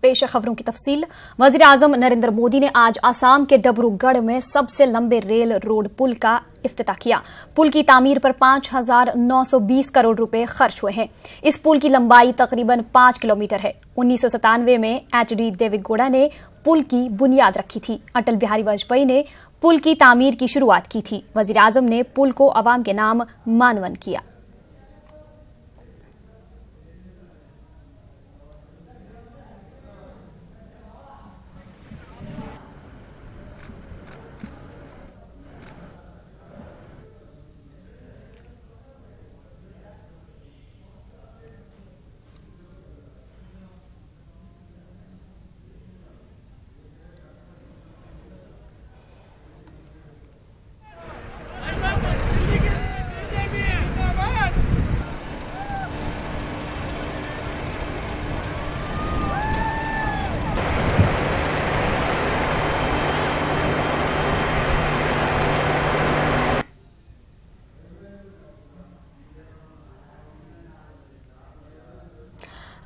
पेश है खबरों की तफसील। वजीर आजम नरेंद्र मोदी ने आज आसाम के डिब्रूगढ़ में सबसे लंबे रेल रोड पुल का इफ्तिताह किया। पुल की तामीर पर 5,920 करोड़ रुपए खर्च हुए हैं। इस पुल की लंबाई तकरीबन 5 किलोमीटर है। 1997 में एच.डी. देवेगौड़ा ने पुल की बुनियाद रखी थी। अटल बिहारी वाजपेयी ने पुल की तामीर की शुरुआत की थी। वजीर आजम ने पुल को अवाम के नाम मानवन किया।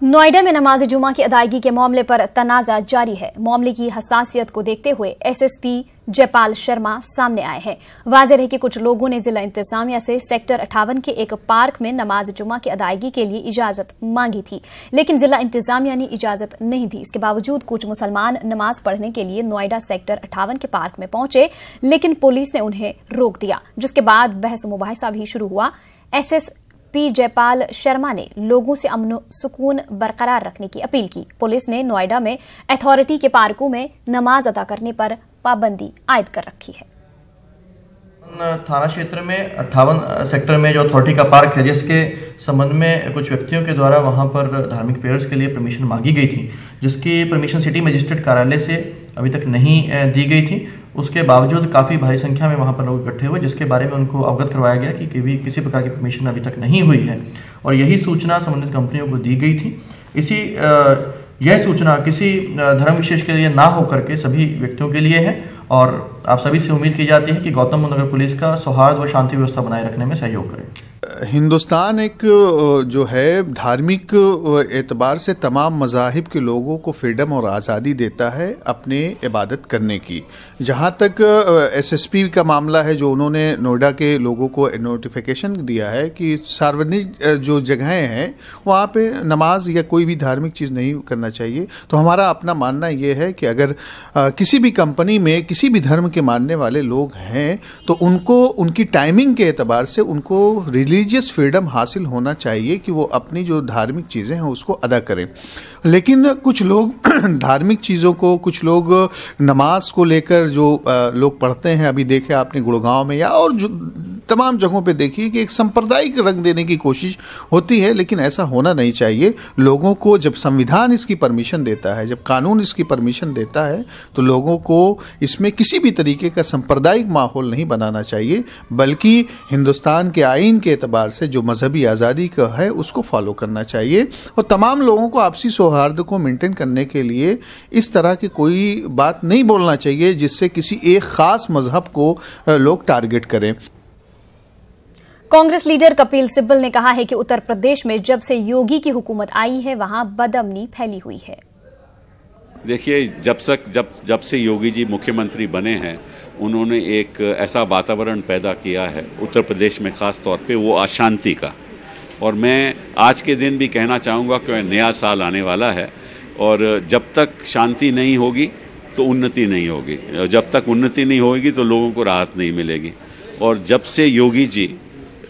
नोएडा में नमाज जुमा की अदायगी के मामले पर तनाजा जारी है। मामले की हसासियत को देखते हुए एसएसपी जयपाल शर्मा सामने आए हैं। वाज़ेह है कि कुछ लोगों ने जिला इंतजामिया से सेक्टर 58 के एक पार्क में नमाज जुमा की अदायगी के लिए इजाजत मांगी थी, लेकिन जिला इंतजामिया ने इजाजत नहीं दी। इसके बावजूद कुछ मुसलमान नमाज पढ़ने के लिए नोएडा सेक्टर 58 के पार्क में पहुंचे, लेकिन पुलिस ने उन्हें रोक दिया, जिसके बाद बहस मुबाहिसा भी शुरू हुआ। एसएसपी जयपाल शर्मा ने लोगों से अमन सुकून बरकरार रखने की अपील की। पुलिस ने नोएडा में अथॉरिटी के पार्कों में नमाज अदा करने पर पाबंदी आयद कर रखी है। थाना क्षेत्र में 58 सेक्टर में जो अथॉरिटी का पार्क है, जिसके संबंध में कुछ व्यक्तियों के द्वारा वहां पर धार्मिक प्रेयर्स के लिए परमिशन मांगी गई थी, जिसकी परमिशन सिटी मजिस्ट्रेट कार्यालय से अभी तक नहीं दी गई थी। उसके बावजूद काफ़ी भारी संख्या में वहां पर लोग इकट्ठे हुए, जिसके बारे में उनको अवगत करवाया गया कि किसी प्रकार की परमिशन अभी तक नहीं हुई है, और यही सूचना संबंधित कंपनियों को दी गई थी। यह सूचना किसी धर्म विशेष के लिए ना होकर के सभी व्यक्तियों के लिए है, और आप सभी से उम्मीद की जाती है कि गौतम बुद्ध नगर पुलिस का सौहार्द व शांति व्यवस्था बनाए रखने में सहयोग करे। हिंदुस्तान एक जो है धार्मिक एतबार से तमाम मज़ाहिब के लोगों को फ्रीडम और आज़ादी देता है अपने इबादत करने की। जहाँ तक एसएसपी का मामला है, जो उन्होंने नोएडा के लोगों को नोटिफिकेशन दिया है कि सार्वजनिक जो जगहें हैं वहाँ पे नमाज या कोई भी धार्मिक चीज़ नहीं करना चाहिए, तो हमारा अपना मानना ये है कि अगर किसी भी कंपनी में किसी भी धर्म के मानने वाले लोग हैं तो उनको उनकी टाइमिंग के एतबार से उनको रिलीजियस फ्रीडम हासिल होना चाहिए कि वो अपनी जो धार्मिक चीज़ें हैं उसको अदा करें। लेकिन कुछ लोग धार्मिक चीज़ों को, कुछ लोग नमाज को लेकर जो लोग पढ़ते हैं, अभी देखे आपने गुड़गांव में या और जो तमाम जगहों पे देखिए कि एक सांप्रदायिक रंग देने की कोशिश होती है, लेकिन ऐसा होना नहीं चाहिए। लोगों को जब संविधान इसकी परमिशन देता है, जब कानून इसकी परमिशन देता है, तो लोगों को इसमें किसी भी तरीके का सांप्रदायिक माहौल नहीं बनाना चाहिए, बल्कि हिंदुस्तान के आईन के एतबार से जो मजहबी आज़ादी का है उसको फॉलो करना चाहिए, और तमाम लोगों को आपसी सौहार्द को मेंटेन करने के लिए इस तरह की कोई बात नहीं बोलना चाहिए जिससे किसी एक खास मजहब को लोग टारगेट करें। कांग्रेस लीडर कपिल सिब्बल ने कहा है कि उत्तर प्रदेश में जब से योगी की हुकूमत आई है वहां बदअमनी फैली हुई है। देखिए, जब से योगी जी मुख्यमंत्री बने हैं, उन्होंने एक ऐसा वातावरण पैदा किया है उत्तर प्रदेश में, ख़ास तौर पे वो अशांति का। और मैं आज के दिन भी कहना चाहूँगा कि नया साल आने वाला है, और जब तक शांति नहीं होगी तो उन्नति नहीं होगी, जब तक उन्नति नहीं होगी तो लोगों को राहत नहीं मिलेगी। और जब से योगी जी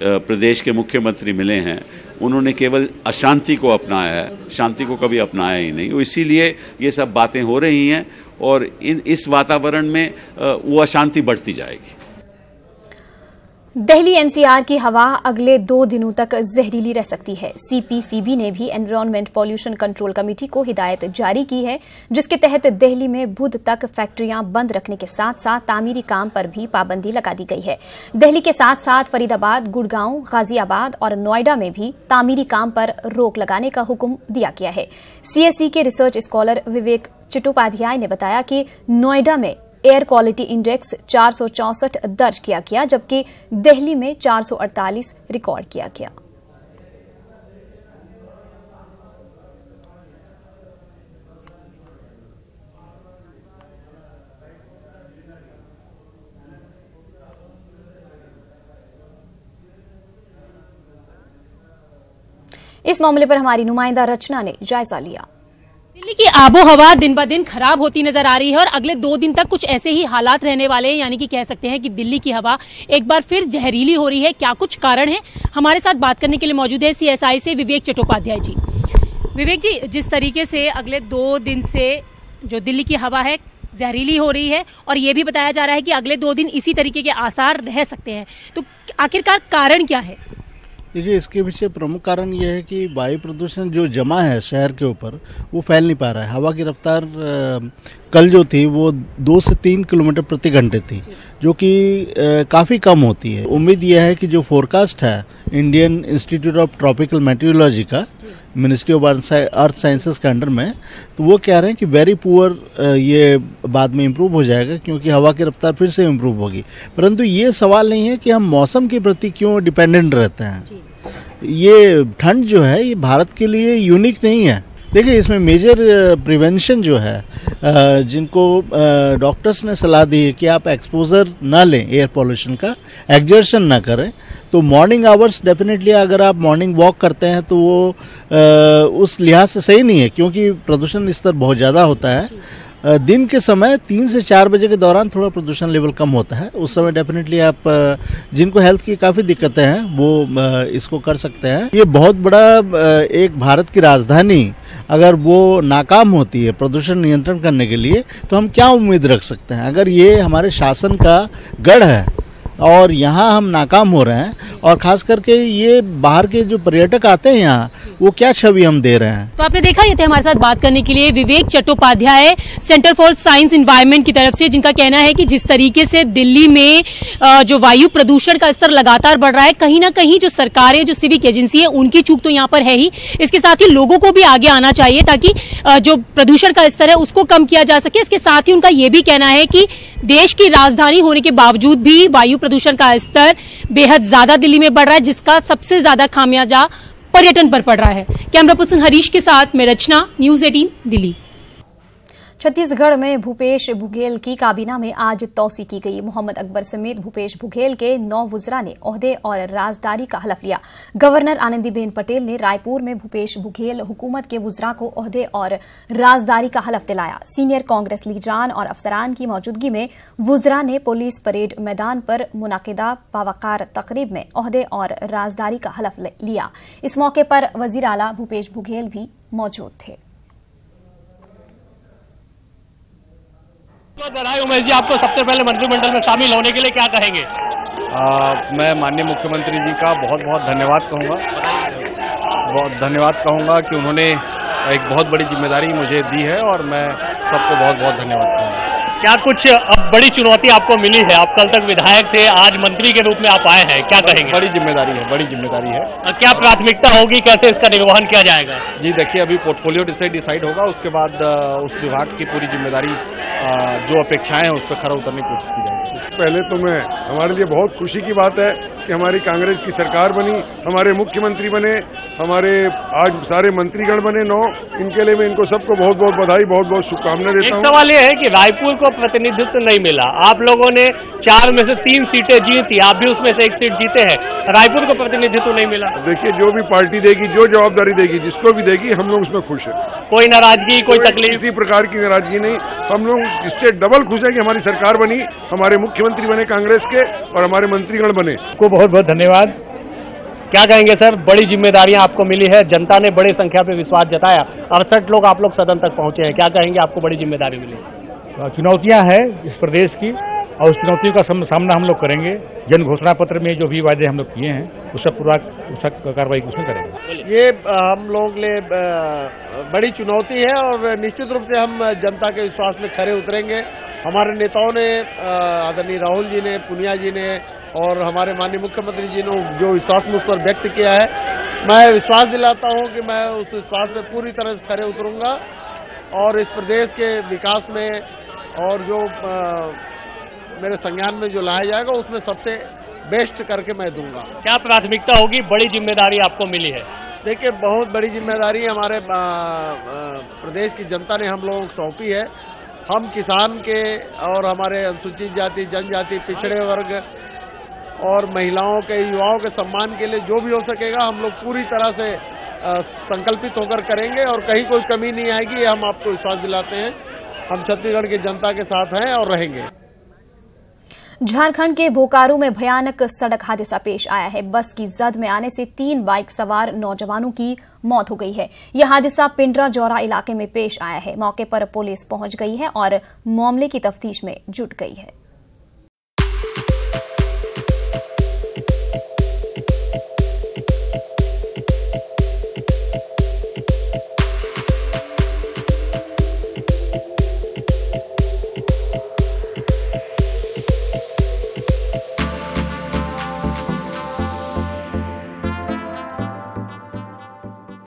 प्रदेश के मुख्यमंत्री मिले हैं, उन्होंने केवल अशांति को अपनाया है, शांति को कभी अपनाया ही नहीं। इसीलिए ये सब बातें हो रही हैं, और इस वातावरण में वो अशांति बढ़ती जाएगी। दिल्ली एनसीआर की हवा अगले 2 दिनों तक जहरीली रह सकती है। सीपीसीबी ने भी एनवायरमेंट पॉल्यूशन कंट्रोल कमेटी को हिदायत जारी की है, जिसके तहत दिल्ली में बुध तक फैक्ट्रियां बंद रखने के साथ साथ तामीरी काम पर भी पाबंदी लगा दी गई है। दिल्ली के साथ साथ फरीदाबाद, गुड़गांव, गाजियाबाद और नोएडा में भी तामीरी काम पर रोक लगाने का हुक्म दिया गया है। सीएसई के रिसर्च स्कॉलर विवेक चट्टोपाध्याय ने बताया कि नोएडा में एयर क्वालिटी इंडेक्स 464 दर्ज किया गया, जबकि दिल्ली में 448 रिकॉर्ड किया गया। इस मामले पर हमारी नुमाइंदा रचना ने जायजा लिया। दिल्ली की आबो हवा दिन ब दिन खराब होती नजर आ रही है और अगले 2 दिन तक कुछ ऐसे ही हालात रहने वाले हैं, यानी कि कह सकते हैं कि दिल्ली की हवा एक बार फिर जहरीली हो रही है। क्या कुछ कारण है, हमारे साथ बात करने के लिए मौजूद है CSI से विवेक चट्टोपाध्याय जी। विवेक जी, जिस तरीके से अगले 2 दिन से जो दिल्ली की हवा है जहरीली हो रही है और ये भी बताया जा रहा है कि अगले 2 दिन इसी तरीके के आसार रह सकते हैं, तो आखिरकार कारण क्या है? देखिए, इसके पीछे प्रमुख कारण यह है कि वायु प्रदूषण जो जमा है शहर के ऊपर वो फैल नहीं पा रहा है। हवा की रफ्तार कल जो थी वो 2 से 3 किलोमीटर प्रति घंटे थी, जो कि काफ़ी कम होती है। उम्मीद यह है कि जो फोरकास्ट है Indian institute of tropical metrology का, मिनिस्ट्री ऑफ अर्थ साइंसेस के अंडर में, तो वो कह रहे हैं कि वेरी पुअर ये बाद में इम्प्रूव हो जाएगा क्योंकि हवा की रफ्तार फिर से इम्प्रूव होगी। परंतु ये सवाल नहीं है कि हम मौसम के प्रति क्यों डिपेंडेंट रहते हैं। ये ठंड जो है ये भारत के लिए यूनिक नहीं है। देखिए, इसमें मेजर प्रिवेंशन जो है, जिनको डॉक्टर्स ने सलाह दी है कि आप एक्सपोजर ना लें एयर पोल्यूशन का, एक्सर्शन ना करें, तो मॉर्निंग आवर्स डेफिनेटली अगर आप मॉर्निंग वॉक करते हैं तो वो उस लिहाज से सही नहीं है क्योंकि प्रदूषण स्तर बहुत ज़्यादा होता है। दिन के समय 3 से 4 बजे के दौरान थोड़ा प्रदूषण लेवल कम होता है, उस समय डेफिनेटली आप जिनको हेल्थ की काफ़ी दिक्कतें हैं वो इसको कर सकते हैं। ये बहुत बड़ा एक भारत की राजधानी अगर वो नाकाम होती है प्रदूषण नियंत्रण करने के लिए तो हम क्या उम्मीद रख सकते हैं। अगर ये हमारे शासन का गढ़ है और यहाँ हम नाकाम हो रहे हैं, और खास करके ये बाहर के जो पर्यटक आते हैं यहाँ, वो क्या छवि हम दे रहे हैं। तो आपने देखा, ये थे हमारे साथ बात करने के लिए Vivek Chattopadhyay centre for science environment की तरफ से, जिनका कहना है कि जिस तरीके से दिल्ली में जो वायु प्रदूषण का स्तर लगातार बढ़ रहा है, कहीं ना कहीं जो सरकारें, जो सिविक एजेंसी है, उनकी चूक तो यहाँ पर है ही। इसके साथ ही लोगों को भी आगे आना चाहिए ताकि जो प्रदूषण का स्तर है उसको कम किया जा सके। इसके साथ ही उनका ये भी कहना है कि देश की राजधानी होने के बावजूद भी वायु प्रदूषण का स्तर बेहद ज्यादा दिल्ली में बढ़ रहा है, जिसका सबसे ज्यादा खामियाजा पर्यटन पर पड़ रहा है। कैमरा पर्सन हरीश के साथ मैं रचना, न्यूज़ 18 दिल्ली। छत्तीसगढ़ में भूपेश बघेल की काबीना में आज तौसी की गई। मोहम्मद अकबर समेत भूपेश बघेल के 9 वुज़रा ने ओहदे और राजदारी का हलफ लिया। गवर्नर आनंदीबेन पटेल ने रायपुर में भूपेश बघेल हुकूमत के वुज़रा को ओहदे और राजदारी का हलफ दिलाया। सीनियर कांग्रेस लीडरान और अफसरान की मौजूदगी में वुज़रा ने पुलिस परेड मैदान पर मुनाकिदा बावकार तकरीब में ओहदे और राजदारी का हलफ लिया। इस मौके पर वजीर आला भूपेश बघेल भी मौजूद थे। बधाई उमेश जी, आपको सबसे पहले मंत्रिमंडल में शामिल होने के लिए क्या कहेंगे? मैं माननीय मुख्यमंत्री जी का बहुत बहुत धन्यवाद कहूँगा। बहुत धन्यवाद कहूँगा कि उन्होंने एक बहुत बड़ी जिम्मेदारी मुझे दी है और मैं सबको बहुत बहुत धन्यवाद कहूँगा। क्या कुछ अब बड़ी चुनौती आपको मिली है? आप कल तक विधायक थे, आज मंत्री के रूप में आप आए हैं, क्या कहेंगे? बड़ी जिम्मेदारी है, बड़ी जिम्मेदारी है। क्या प्राथमिकता होगी, कैसे इसका निर्वहन किया जाएगा? जी देखिए, अभी पोर्टफोलियो डिसाइड होगा, उसके बाद उस विभाग की पूरी जिम्मेदारी जो अपेक्षाएं हैं उस पर खरा उतरने की कोशिश की जाएगी। पहले तो मैं हमारे लिए बहुत खुशी की बात है कि हमारी कांग्रेस की सरकार बनी, हमारे मुख्यमंत्री बने, हमारे आज सारे मंत्रीगण बने 9, इनके लिए मैं इनको सबको बहुत बहुत बधाई, बहुत बहुत शुभकामनाएं देता हूँ। एक सवाल ये है कि रायपुर को प्रतिनिधित्व नहीं मिला, आप लोगों ने 4 में से 3 सीटें जीती, आप भी उसमें से 1 सीट जीते हैं, रायपुर को प्रतिनिधित्व नहीं मिला। देखिए, जो भी पार्टी देगी, जो जवाबदारी देगी, जिसको भी देगी, हम लोग उसमें खुश है। कोई नाराजगी, कोई तकलीफ? किसी प्रकार की नाराजगी नहीं, हम लोग इससे डबल खुश है कि हमारी सरकार बनी, हमारे मुख्यमंत्री बने कांग्रेस के और हमारे मंत्रीगण बने। को बहुत बहुत धन्यवाद। क्या कहेंगे सर, बड़ी जिम्मेदारियां आपको मिली है, जनता ने बड़ी संख्या पे विश्वास जताया, 68 लोग आप लोग सदन तक पहुंचे हैं, क्या कहेंगे, आपको बड़ी जिम्मेदारी मिली? चुनौतियां हैं इस प्रदेश की और उस चुनौतियों का सामना हम लोग करेंगे। जन घोषणा पत्र में जो भी वायदे हम लोग किए हैं उसका पूरा कार्रवाई उसमें करेंगे। ये हम लोग ले बड़ी चुनौती है और निश्चित रूप से हम जनता के विश्वास में खरे उतरेंगे। हमारे नेताओं ने, आदरणीय राहुल जी ने, पुनिया जी ने और हमारे माननीय मुख्यमंत्री जी ने जो विश्वास मुझ पर व्यक्त किया है, मैं विश्वास दिलाता हूं कि मैं उस विश्वास में पूरी तरह से खरे उतरूंगा और इस प्रदेश के विकास में और जो मेरे संज्ञान में जो लाया जाएगा उसमें सबसे बेस्ट करके मैं दूंगा। क्या प्राथमिकता होगी, बड़ी जिम्मेदारी आपको मिली है? देखिए, बहुत बड़ी जिम्मेदारी हमारे प्रदेश की जनता ने हम लोगों को सौंपी है। हम किसान के और हमारे अनुसूचित जाति, जनजाति, पिछड़े वर्ग और महिलाओं के, युवाओं के सम्मान के लिए जो भी हो सकेगा हम लोग पूरी तरह से संकल्पित होकर करेंगे और कहीं कोई कमी नहीं आएगी, हम आपको विश्वास दिलाते हैं। हम छत्तीसगढ़ की जनता के साथ हैं और रहेंगे। झारखंड के बोकारो में भयानक सड़क हादसा पेश आया है। बस की जद में आने से 3 बाइक सवार नौजवानों की मौत हो गई है। यह हादसा पिंडरा जौरा इलाके में पेश आया है। मौके पर पुलिस पहुंच गई है और मामले की तफ्तीश में जुट गई है।